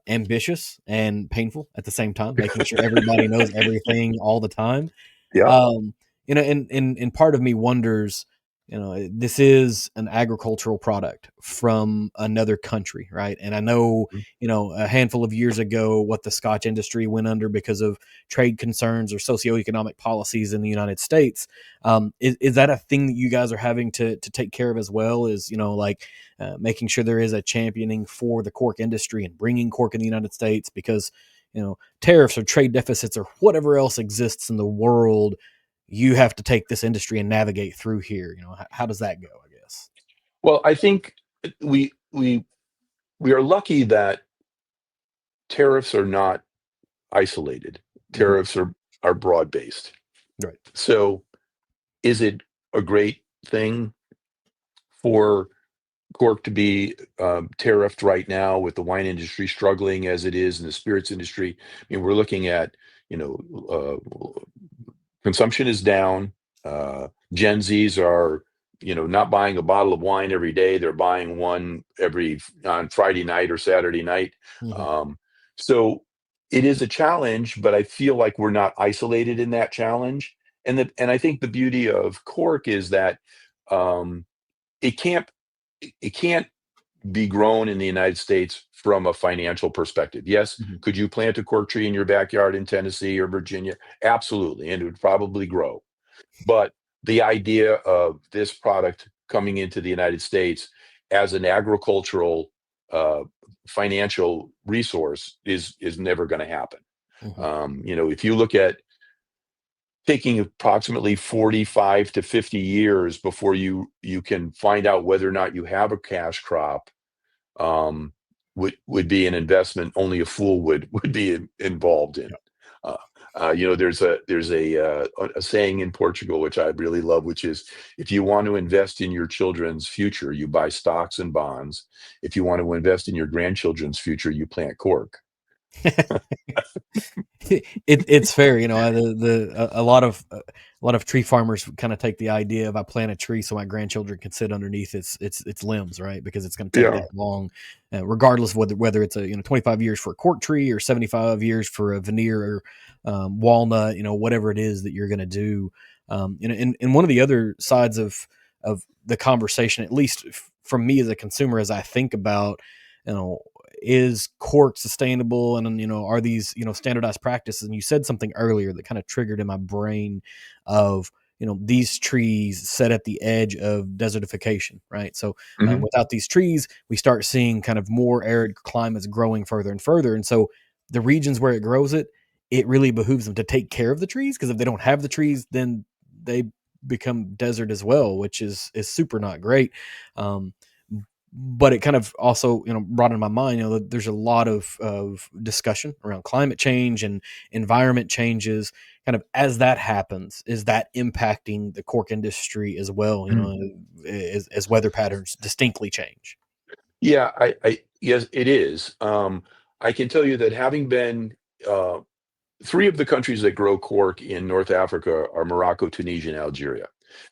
ambitious and painful at the same time, making sure everybody knows everything all the time. Yeah. Um, and part of me wonders, this is an agricultural product from another country, right? And I know, Mhm. a handful of years ago, what the Scotch industry went under because of trade concerns or socioeconomic policies in the United States. Is that a thing that you guys are having to take care of as well? Is like making sure there is a championing for the cork industry and bringing cork in the United States because tariffs or trade deficits or whatever else exists in the world, you have to take this industry and navigate through here. How does that go, I guess? Well, I think we are lucky that tariffs are not isolated. Mhm. Tariffs are broad based. Right. So is it a great thing for cork to be tariffed right now with the wine industry struggling as it is and the spirits industry? I mean, we're looking at, you know, consumption is down. Gen Zs are, not buying a bottle of wine every day. They're buying one every on Friday night or Saturday night. Mhm. Um, so it is a challenge, but I feel like we're not isolated in that challenge. And I think the beauty of cork is that um, it can't it can't be grown in the United States from a financial perspective. Yes, Mhm. could you plant a cork tree in your backyard in Tennessee or Virginia? Absolutely, and it would probably grow. But the idea of this product coming into the United States as an agricultural uh, financial resource is never going to happen. Mhm. If you look at taking approximately 45 to 50 years before you can find out whether or not you have a cash crop, um, would be an investment only a fool would be involved in. Yep. Uh, there's a saying in Portugal which I really love, which is, if you want to invest in your children's future, you buy stocks and bonds. If you want to invest in your grandchildren's future, you plant cork. It's fair, a lot of tree farmers kind of take the idea of, I plant a tree so my grandchildren can sit underneath its limbs, right? Because it's going to take Yeah. that long, regardless of whether it's a 25 years for a cork tree or 75 years for a veneer or walnut, whatever it is that you're going to do. And one of the other sides of the conversation, at least from me as a consumer, as I think about, you know is cork sustainable, and are these standardized practices? And you said something earlier that kind of triggered in my brain of these trees set at the edge of desertification, right? So Hmm. without these trees, we start seeing kind of more arid climates growing further and further. And so the regions where it grows, it really behooves them to take care of the trees, because if they don't have the trees, then they become desert as well, which is super not great. um, but it kind of also brought in my mind, that there's a lot of discussion around climate change and environment changes. Kind of as that happens, is that impacting the cork industry as well, as weather patterns distinctly change? Yeah, yes, it is. I can tell you that having been uh, three of the countries that grow cork in North Africa are Morocco, Tunisia, and Algeria.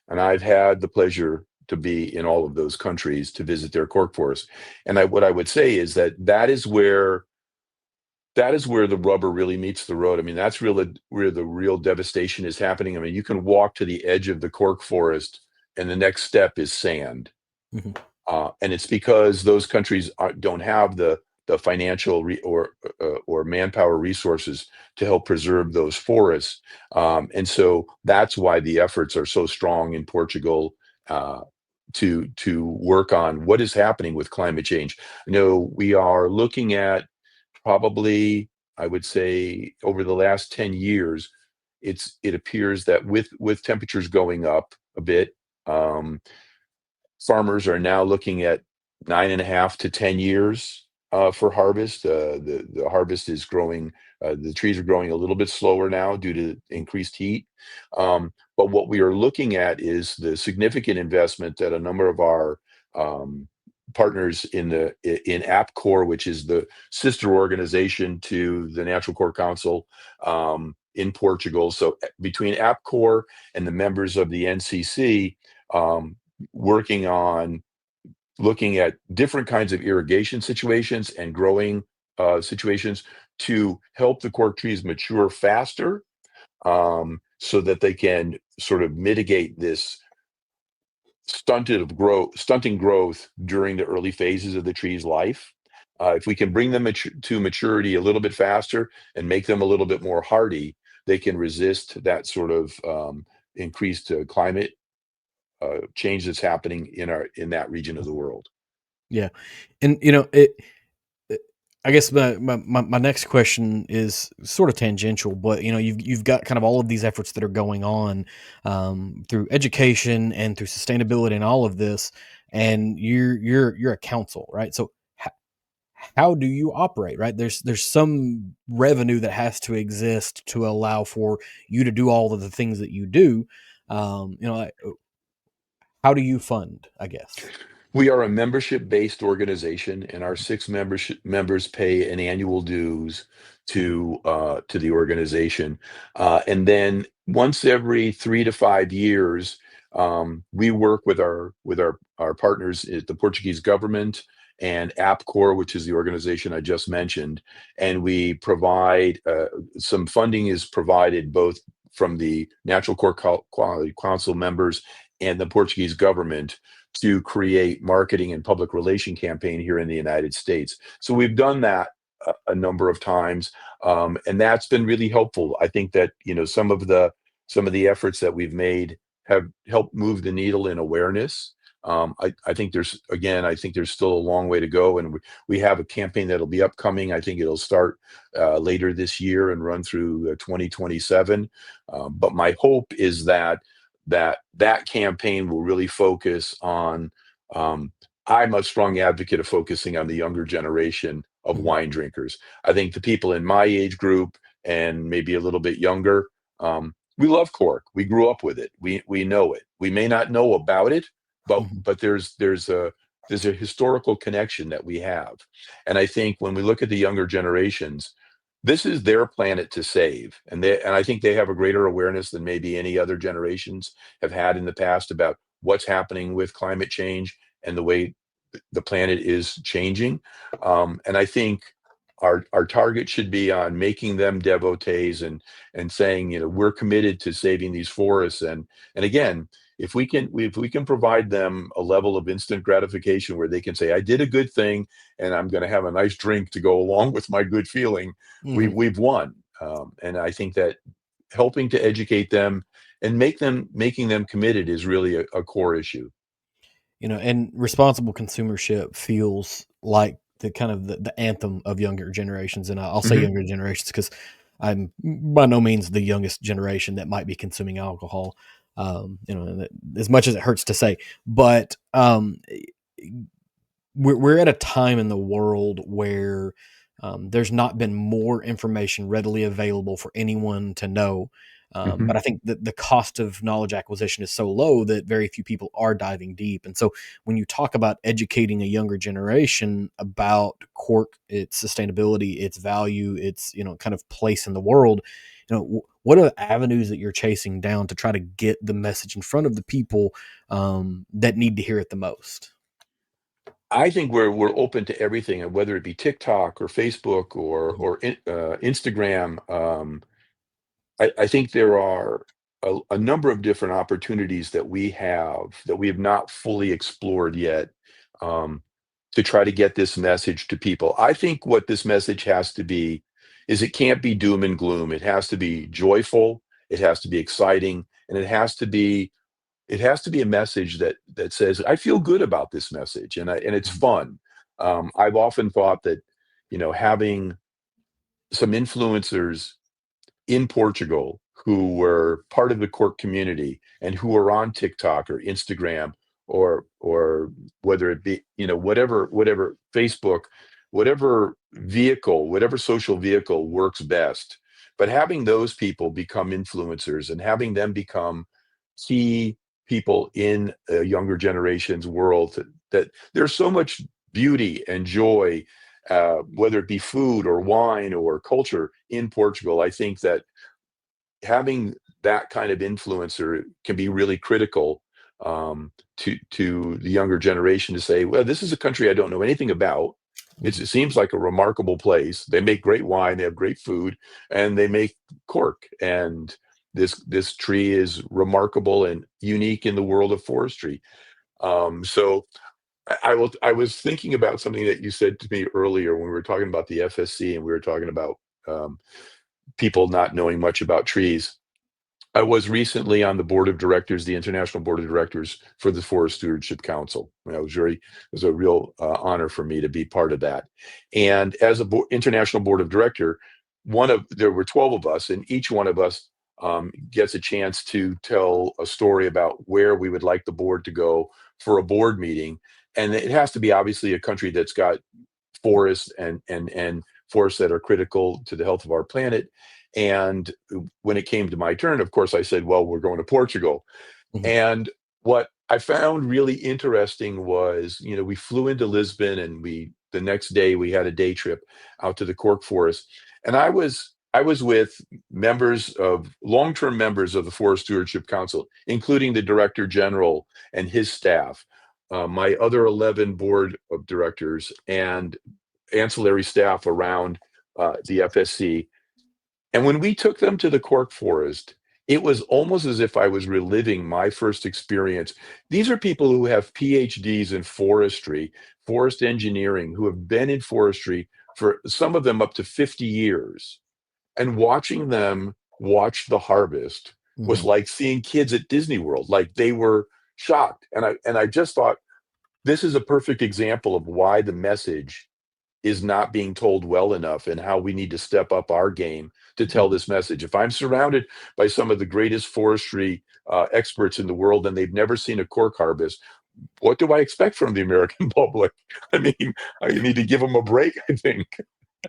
And I've had the pleasure to be in all of those countries to visit their cork forests. And what I would say is that is where the rubber really meets the road. I mean, that's really where the real devastation is happening. I mean, you can walk to the edge of the cork forest, and the next step is sand. Mhm. And it's because those countries don't have the financial or manpower resources to help preserve those forests. And so that's why the efforts are so strong in Portugal uh, to work on what is happening with climate change. We are looking at, probably, I would say, over the last 10 years, it appears that with temperatures going up a bit, um, farmers are now looking at 9.5 to 10 years for harvest. The harvest is growing. The trees are growing a little bit slower now due to increased heat. But what we are looking at is the significant investment that a number of our partners in AppCore, which is the sister organization to the Natural Cork Council in Portugal. So between AppCore and the members of the NCC, working on looking at different kinds of irrigation situations and growing situations to help the cork trees mature faster, so that they can sort of mitigate this stunting growth during the early phases of the tree's life. If we can bring them to maturity a little bit faster and make them a little bit more hardy, they can resist that sort of increased climate change that's happening in that region of the world. Yeah. And I guess my next question is sort of tangential, but you've got kind of all of these efforts that are going on, through education and through sustainability and all of this, and you're a council, right? So how do you operate, right? There's some revenue that has to exist to allow for you to do all of the things that you do. Like, how do you fund, I guess? We are a membership-based organization, and our six membership members pay an annual dues Mhm. to the organization. And then once every 3 to 5 years, we work with our partners at the Portuguese government and AppCore, which is the organization I just mentioned, and we provide some funding is provided both from the Natural Cork Quality Council members and the Portuguese government to create marketing and public relation campaign here in the United States. So we've done that a number of times, and that's been really helpful. I think that some of the efforts that we've made have helped move the needle in awareness. I think there's still a long way to go, and we have a campaign that'll be upcoming. I think it'll start later this year and run through 2027. But my hope is that campaign will really focus on. Um, I'm a strong advocate of focusing on the younger generation of Mhm. wine drinkers. I think the people in my age group and maybe a little bit younger, we love cork. We grew up with it. We know it. We may not know about it, but Mhm. there's a historical connection that we have. And I think when we look at the younger generations, this is their planet to save, and I think they have a greater awareness than maybe any other generations have had in the past about what's happening with climate change and the way the planet is changing. And I think our target should be on making them devotees and saying, we're committed to saving these forests. And again, if we can provide them a level of instant gratification where they can say, I did a good thing and I'm going to have a nice drink to go along with my good feeling, Mhm. we've won. And I think that helping to educate them and making them committed is really a core issue. And responsible consumership feels like the kind of the anthem of younger generations. And I'll say Hmm. younger generations because I'm by no means the youngest generation that might be consuming alcohol. As much as it hurts to say, but we're at a time in the world where there's not been more information readily available for anyone to know. But Hmm. I think that the cost of knowledge acquisition is so low that very few people are diving deep. And so when you talk about educating a younger generation about cork, its sustainability, its value, its kind of place in the world, what are the avenues that you're chasing down to try to get the message in front of the people that need to hear it the most? I think we're open to everything, and whether it be TikTok or Facebook or Instagram. I think there are a number of different opportunities that we have not fully explored yet, um, to try to get this message to people. I think what this message has to be is it can't be doom and gloom. It has to be joyful. It has to be exciting, and it has to be a message that says, "I feel good about this message," and it's Mhm. fun. I've often thought that, having some influencers in Portugal who were part of the Cork community and who are on TikTok or Instagram or whether it be, whatever Facebook, whatever social vehicle works best. But having those people become influencers and having them become key people in a younger generation's world, that there's so much beauty and joy, whether it be food or wine or culture in Portugal. I think that having that kind of influencer can be really critical, to the younger generation to say, well, this is a country I don't know anything about. Mhm. It seems like a remarkable place. They make great wine, they have great food, and they make cork. And this tree is remarkable and unique in the world of forestry. So I was thinking about something that you said to me earlier when we were talking about the FSC and we were talking about, people not knowing much about trees. I was recently on the board of directors, the international board of directors for the Forest Stewardship Council. And it was a real honor for me to be part of that. And as a international board of director, there were 12 of us, and each one of us gets a chance to tell a story about where we would like the board to go for a board meeting. And it has to be obviously a country that's got forests and forests that are critical to the health of our planet. And when it came to my turn, of course, I said, well, we're going to Portugal. Mhm. And what I found really interesting was, we flew into Lisbon, and the next day we had a day trip out to the cork forest. And I was with long-term members of the Forest Stewardship Council, including the Director General and his staff, my other 11 board of directors, and ancillary staff around the FSC. And when we took them to the cork forest, it was almost as if I was reliving my first experience. These are people who have PhDs in forestry, forest engineering, who have been in forestry for some of them up to 50 years. And watching them watch the harvest was Mhm. like seeing kids at Disney World. Like, they were shocked. And I just thought, this is a perfect example of why the message is not being told well enough, and how we need to step up our game to tell Mhm. this message. If I'm surrounded by some of the greatest forestry experts in the world and they've never seen a cork harvest, what do I expect from the American public? I mean, I need to give them a break, I think.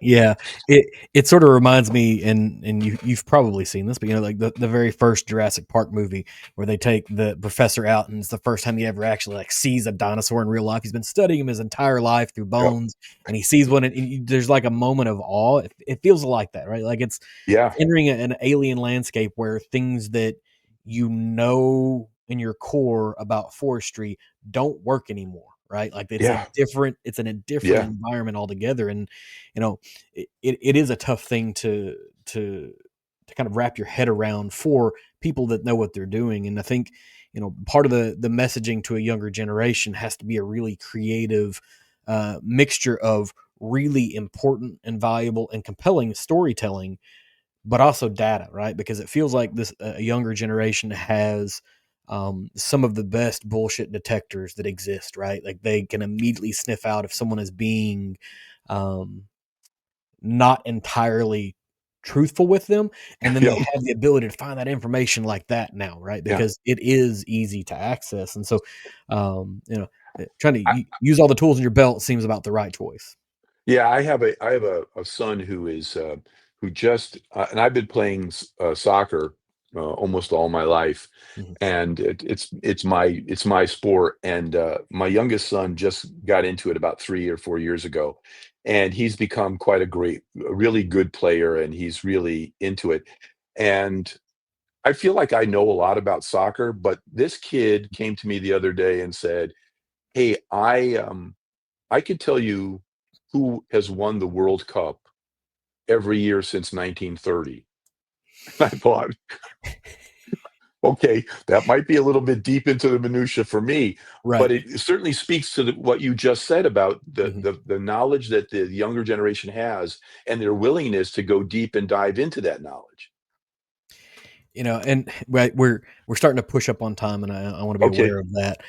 Yeah, it sort of reminds me, and you've probably seen this, but like the very first Jurassic Park movie where they take the professor out, and it's the first time he ever actually like sees a dinosaur in real life. He's been studying him his entire life through Yep. bones, and he sees one, and there's like a moment of awe. It feels like that, right? Like it's Yeah. entering an alien landscape where things that in your core about forestry don't work anymore, right? Like Yeah. it's in a different Yeah. environment altogether. And it is a tough thing to kind of wrap your head around for people that know what they're doing. And I think part of the messaging to a younger generation has to be a really creative mixture of really important and valuable and compelling storytelling, but also data, right? Because it feels like this a younger generation has some of the best bullshit detectors that exist, right? Like they can immediately sniff out if someone is being um, not entirely truthful with them, and then they Yep. have the ability to find that information like that now, right? Yeah. Because it is easy to access. And so trying to use all the tools in your belt seems about the right choice. Yeah, I have a son who just and I've been playing soccer almost all my life, Mhm. and it's my sport. And my youngest son just got into it about 3 or 4 years ago, and he's become a really good player, and he's really into it. And I feel like I know a lot about soccer, but this kid came to me the other day and said, "Hey, I could tell you who has won the World Cup every year since 1930." And I thought, okay, that might be a little bit deep into the minutia for me, but Right. it certainly speaks to what you just said about the, Mhm. the the knowledge that the younger generation has, and their willingness to go deep and dive into that knowledge. And we're starting to push up on time, and I want to be Okay. aware of that.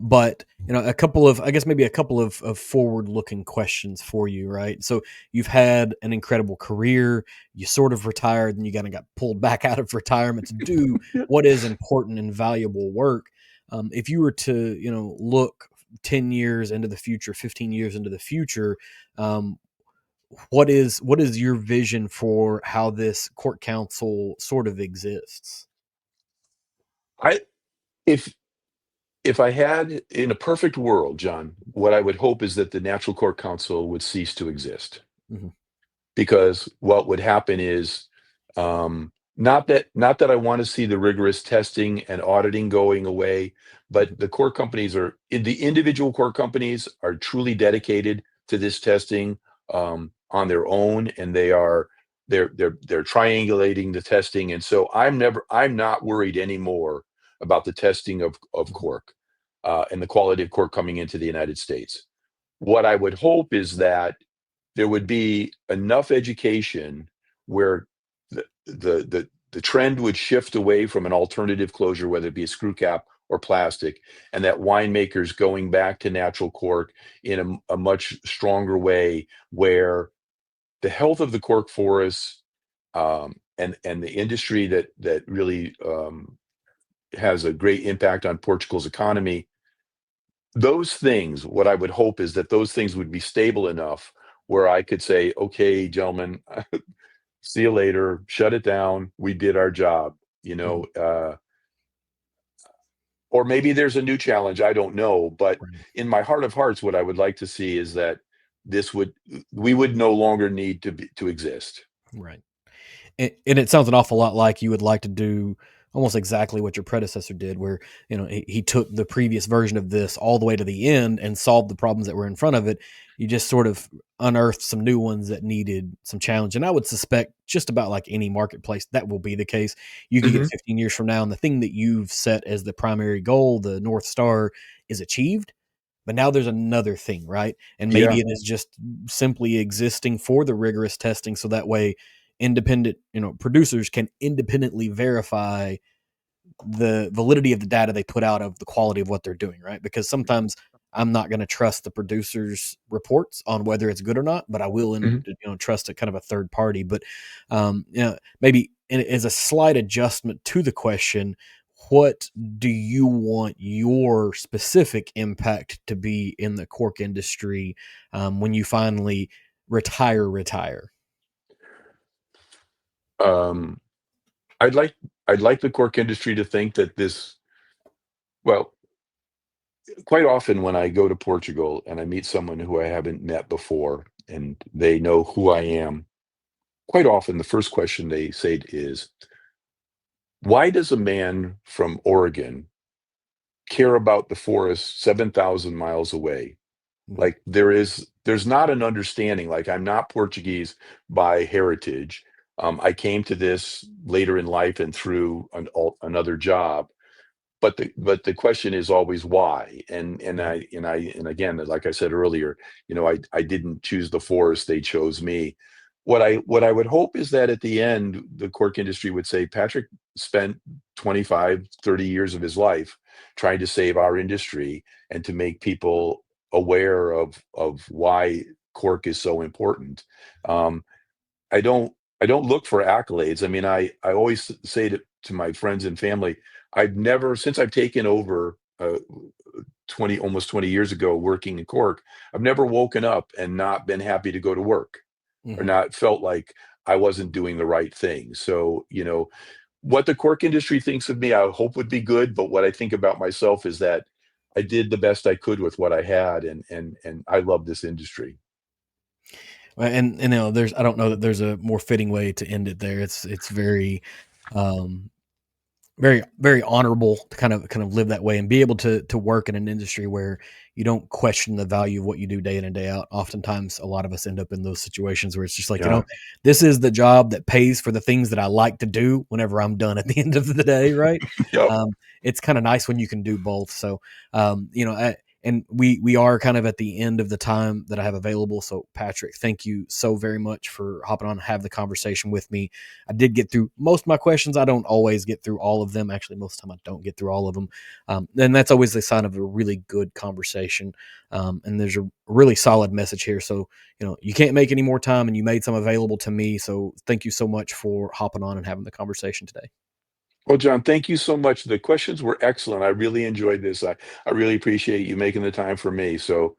But a couple of, I guess, maybe a couple of forward looking questions for you, right? So you've had an incredible career. You sort of retired, and you kind of got pulled back out of retirement to do Yeah. what is important and valuable work. If you were to look 10 years into the future, 15 years into the future, um, what is your vision for how this court council sort of exists? I if I had, in a perfect world, John, what I would hope is that the Natural Cork Council would cease to exist. Mhm. Because what would happen is, not that I want to see the rigorous testing and auditing going away, but Mhm. the individual core companies are truly dedicated to this testing on their own, and they're triangulating the testing. And so I'm not worried anymore about the testing of Mhm. cork and the quality of cork coming into the United States. What I would hope is that there would be enough education where the trend would shift away from an alternative closure, whether it be a screw cap or plastic, and that winemakers going back to natural cork in a much stronger way, where the health of the cork forests and the industry that really has a great impact on Portugal's economy. Those things, what I would hope is that those things would be stable enough where I could say, okay, gentlemen, see you later, shut it down. We did our job, Mhm. or maybe there's a new challenge. I don't know. But Right. in my heart of hearts, what I would like to see is that this would, we would no longer need to exist. Right. And it sounds an awful lot like you would like to do almost exactly what your predecessor did, where he took the previous version of this all the way to the end and solved the problems that were in front of it. You just sort of unearthed some new ones that needed some challenge, and I would suspect just about like any marketplace that will be the case. You could get Hmm. 15 years from now, and the thing that you've set as the primary goal, the North Star, is achieved. But now there's another thing, right? And maybe Yeah. it is just simply existing for the rigorous testing, so that way independent, producers can independently verify the validity of the data they put out of the quality of what they're doing, right? Because sometimes I'm not going to trust the producer's reports on whether it's good or not, but I will, Hmm. trust a kind of a third party. But maybe as a slight adjustment to the question, what do you want your specific impact to be in the cork industry when you finally retire? Um, I'd like I'd like the cork industry to think that this, well, quite often when I go to Portugal and I meet someone who I haven't met before and they know who I am, quite often the first question they say is, why does a man from Oregon care about the forest 7,000 miles away? Mhm. Like there's not an understanding. Like I'm not Portuguese by heritage. I came to this later in life and through another job. But the question is always why. Mhm. And again, like I said earlier, I didn't choose the forest, they chose me. What I would hope is that at the end, the cork industry would say, Patrick spent 25, 30 years of his life trying to save our industry and to make people aware of why cork is so important. Um, I don't I don't look for accolades. I mean, I always say to my friends and family, I've never, since I've taken over 20 almost 20 years ago working in Cork, I've never woken up and not been happy to go to work or Mhm. not felt like I wasn't doing the right thing. So, what the cork industry thinks of me, I hope would be good, but what I think about myself is that I did the best I could with what I had, and I love this industry. And there's I don't know that there's a more fitting way to end it there. It's very um very very honorable to kind of live that way and be able to work in an industry where you don't question the value of what you do day in and day out. Oftentimes a lot of us end up in those situations where it's just like, Yeah. this is the job that pays for the things that I like to do whenever I'm done at the end of the day, right? Yep. It's kind of nice when you can do both. So and we are kind of at the end of the time that I have available. So Patrick, thank you so very much for hopping on and have the conversation with me. I did get through most of my questions. I don't always get through all of them. Actually, most of the time I don't get through all of them. And that's always a sign of a really good conversation. And there's a really solid message here. So, you can't make any more time and you made some available to me. So thank you so much for hopping on and having the conversation today. Well, John, thank you so much. The questions were excellent. I really enjoyed this. I really appreciate you making the time for me. So,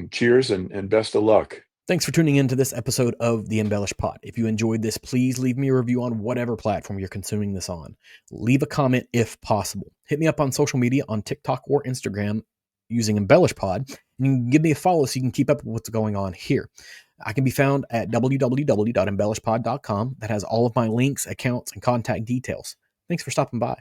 cheers and best of luck. Thanks for tuning in to this episode of the Embellish Pod. If you enjoyed this, please leave me a review on whatever platform you're consuming this on. Leave a comment if possible. Hit me up on social media on TikTok or Instagram using EmbellishPod, and you can give me a follow so you can keep up with what's going on here. I can be found at www.embellishpod.com. That has all of my links, accounts, and contact details. Thanks for stopping by.